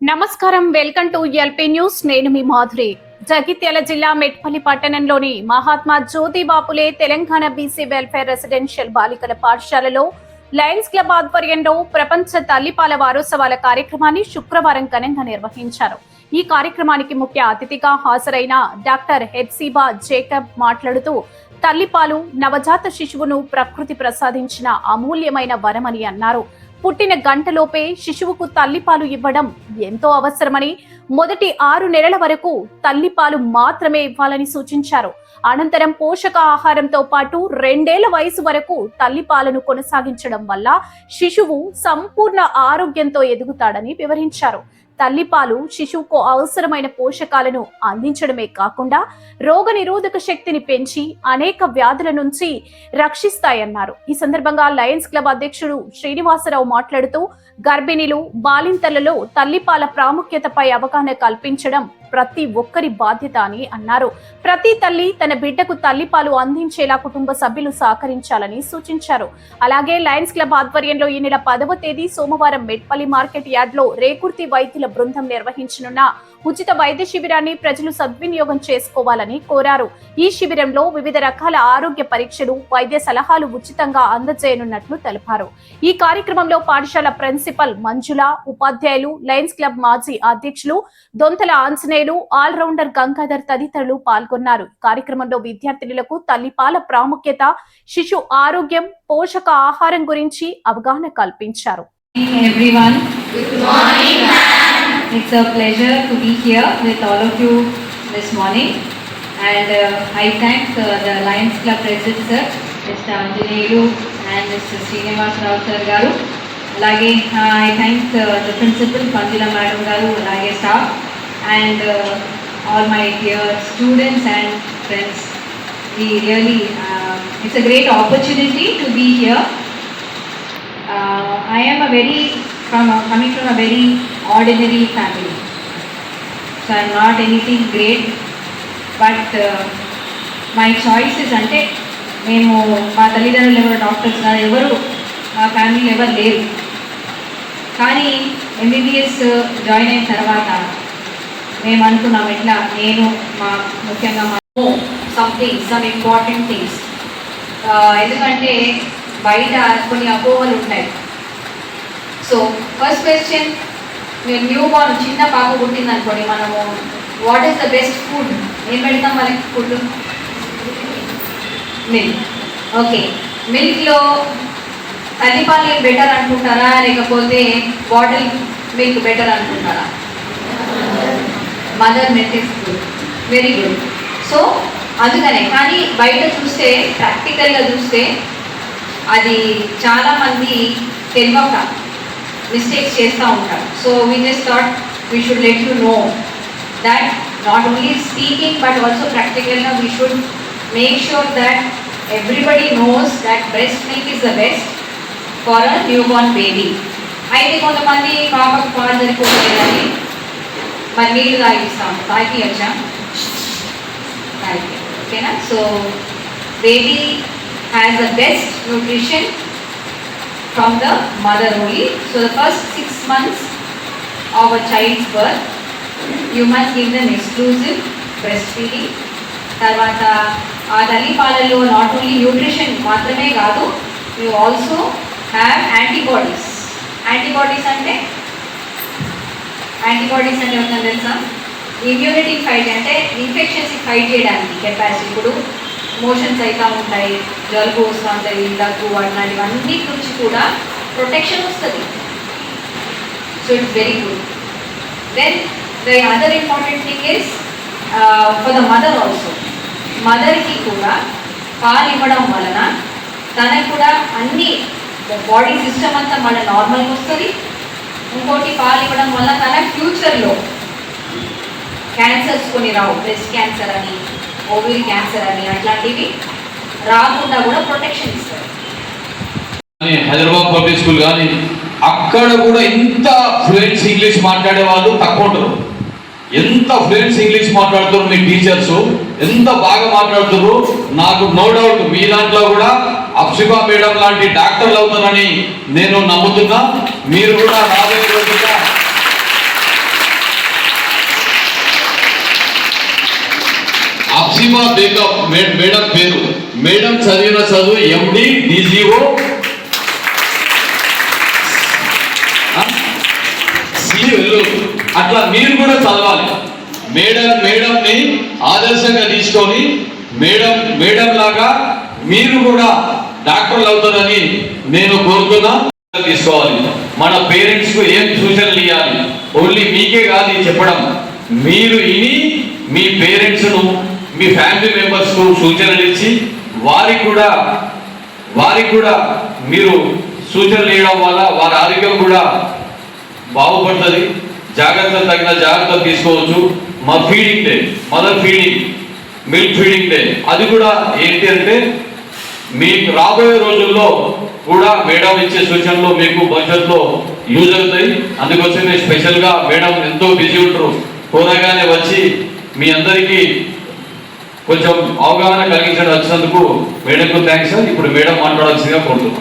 నమస్కారం, welcome to LP news. నేను మీ మాధురి. జగిత్యాల జిల్లా మెట్పల్లి పట్టణంలోని Mahatma Jyotiba Phule Telangana BC welfare residential బాలికల పాఠశాలలో లయన్స్ క్లబ్ ఆధ్వర్యంలో ప్రపంచ తల్లిపాల వారోత్సవాల కార్యక్రమాన్ని శుక్రవారం ఘనంగా నిర్వహించారు. ఈ కార్యక్రమానికి ముఖ్య అతిథిగా హాజరైన డాక్టర్ హెప్సిబా జేకబ్ మాట్లాడుతూ, తల్లిపాలు నవజాత శిశువును ప్రకృతి ప్రసాదించిన అమూల్యమైన వరమని అన్నారు. పుట్టిన గంటలోపే శిశువుకు తల్లిపాలు ఇవ్వడం ఎంతో అవసరమని, మొదటి 6 నెలల వరకు తల్లిపాలు మాత్రమే ఇవ్వాలని సూచించారు. అనంతరం పోషక ఆహారంతో పాటు 2 ఏళ్ల వయసు వరకు తల్లిపాలను కొనసాగించడం వల్ల శిశువు సంపూర్ణ ఆరోగ్యంతో ఎదుగుతాడని వివరించారు. తల్లిపాలు శిశువుకు అవసరమైన పోషకాలను అందించడమే కాకుండా రోగనిరోధక శక్తిని పెంచి అనేక వ్యాధుల నుంచి రక్షిస్తాయన్నారు. ఈ సందర్భంగా లయన్స్ క్లబ్ అధ్యక్షుడు శ్రీనివాసరావు మాట్లాడుతూ, గర్భిణీలు, బాలింతలలో తల్లిపాల ప్రాముఖ్యతపై అవగాహన కల్పించడం ప్రతి ఒక్కరి బాధ్యత అని అన్నారు. ప్రతి తల్లి తన బిడ్డకు తల్లిపాలు అందించేలా కుటుంబ సభ్యులు సహకరించాలని సూచించారు. అలాగే లయన్స్ క్లబ్ ఆధ్వర్యంలో ఈ నెల 10వ తేదీ సోమవారం మెట్పల్లి మార్కెట్ యార్డ్ లో రేకుర్తి వైద్యుల బృందం నిర్వహించనున్న ఉచిత వైద్య శిబిరాన్ని ప్రజలు సద్వినియోగం చేసుకోవాలని కోరారు. ఈ శిబిరంలో వివిధ రకాల ఆరోగ్య పరీక్షలు, వైద్య సలహాలు ఉచితంగా అందజేయనున్నట్లు తెలిపారు. ఈ కార్యక్రమంలో పాఠశాల ప్రిన్సిపల్ మంజుల, ఉపాధ్యాయులు, లయన్స్ క్లబ్ మాజీ అధ్యక్షులు దొంతల ఆంజనేయులు, ఆల్రౌండర్ గంగాధర్ తదితరులు పాల్గొన్నారు. కార్యక్రమంలో విద్యార్థినులకు తల్లిపాల ప్రాముఖ్యత, శిశు ఆరోగ్యం, పోషక ఆహారం గురించి అవగాహన కల్పించారు. It's a pleasure to be here with all of you this morning, and I thank the Lions Club President Sir, Mr. Anjaneyu and Mr. Srinivasarao Sir garu. Alage I thank the Principal Pandila Madam garu, alage staff and all my dear students and friends. We really it's a great opportunity to be here. I am coming from a very ordinary family, so I am not anything great, but my choice is ante మేము మా తల్లిదండ్రులు ఎవరు doctors గారు ఎవరు మా ఫ్యామిలీలో ఎవరు లేరు. కానీ ఎంబీబీఎస్ జాయిన్ అయిన తర్వాత మేము అనుకున్నాం ఎట్లా నేను మా ముఖ్యంగా సమ్ ఇంపార్టెంట్ థింగ్స్, ఎందుకంటే బయట కొన్ని అపోహలు ఉంటాయి. సో ఫస్ట్ క్వశ్చన్, మీరు న్యూ బార్న్ చిన్న పాప పుట్టింది అనుకోండి, మనము what is the best food ఏం పెడతాం వాళ్ళకి? Food milk. ఓకే, మిల్క్లో తల్లిపాలు బెటర్ అనుకుంటారా లేకపోతే బాటిల్ మిల్క్ బెటర్ అనుకుంటారా? Mother milk is good, very good. So అందుకనే, కానీ బయట చూస్తే ప్రాక్టికల్గా చూస్తే అది చాలామంది తెలియక మిస్టేక్స్ చేస్తూ ఉంటారు. So we just thought we should let you know that not only speaking but also ప్రాక్టికల్గా we should make sure that everybody knows that breast milk is the best for a new born baby. అయితే కొంతమంది పాపకు పాలు సరిపోలేదని మరి నీళ్ళు తాగిస్తాము, తాగి వచ్చాం తాగి, ఓకేనా? So baby has the best nutrition from the mother only. So the first 6 months of a child's birth, you must give them exclusive breastfeeding. Tarvata aa talli paalallo not only nutrition maatrame kaadu, you also have antibodies. Antibodies ante evanga telusa? Immunity fight ante infections fight cheyadaniki capacity. Ipudu motions అవుతూ ఉంటాయి, జలుబు వస్తూ ఉంటాయి, దగ్గు, అట్లాంటివన్నీ నుంచి కూడా protection వస్తుంది. So it's very good. Then the other important thing is for the mother also. మదర్కి కూడా పాలు ఇవ్వడం వలన తనకు కూడా అన్ని బాడీ సిస్టమ్ అంతా మన నార్మల్గా వస్తుంది. ఇంకోటి, పాలు ఇవ్వడం వల్ల తన ఫ్యూచర్లో క్యాన్సర్స్ కొన్ని రావు, బ్రెస్ట్ క్యాన్సర్ అని, ఓవరీ క్యాన్సర్ అని, అట్లాంటివి రాకుండా కూడా ప్రొటెక్షన్ ఇస్తారు. హైదరాబాద్ పబ్లిక్ స్కూల్ కానీ అక్కడ కూడా ఇంత ఫ్లూయెన్స్ ఇంగ్లీష్ మాట్లాడే వాళ్ళు తక్కువ ఉంటారు. ఎంత ఫ్లూయెన్స్ ఇంగ్లీష్ మాట్లాడుతున్నారు మీ టీచర్స్, ఎంత బాగా మాట్లాడుతున్నారు. నాకు నో డౌట్ మీ దాంట్లో కూడా అప్సిబా మేడం లాంటి డాక్టర్లు అవుతారని నేను నమ్ముతున్నా. మీరు కూడా రాబోయే రోజుల్లో హజీబా బేగం మేడం పేరు. మేడం చదివిన చదువు ఎండి డిజిఓ అట్లా మీరు కూడా చదవాలి. మేడంని ఆదర్శంగా తీసుకొని మేడం లాగా మీరు కూడా డాక్టర్లు అవుతారని నేను కోరుతున్నా. తీసుకోవాలి. మన పేరెంట్స్ కు ఏం సూచనలు ఇవ్వాలి, ఓన్లీ మీకే కాదు చెప్పడం, మీరు ఇని మీ పేరెంట్స్ ను మీ ఫ్యామిలీ మెంబర్స్ కు సూచనలు ఇచ్చి వారికి కూడా మీరు సూచనలు ఇవ్వడం వల్ల వారి ఆరోగ్యం కూడా బాగుపడుతుంది. తగిన జాగ్రత్తలు తీసుకోవచ్చు. Feeding day, mother feeding, milk feeding day, అది కూడా ఏంటి అంటే మీకు రాబోయే రోజుల్లో కూడా మేడం ఇచ్చే సూచనలు మీకు భవిష్యత్తులో యూజ్ అవుతాయి. అందుకోసమే స్పెషల్గా మేడం ఎంతో బిజీ ఉంటారు, కోరగానే వచ్చి మీ అందరికీ కొంచెం అవగాహన కలిగించడం వచ్చినందుకు మేడంకు థ్యాంక్స్. ఇప్పుడు మేడం మాట్లాడాల్సిందిగా కోరుతున్నాం.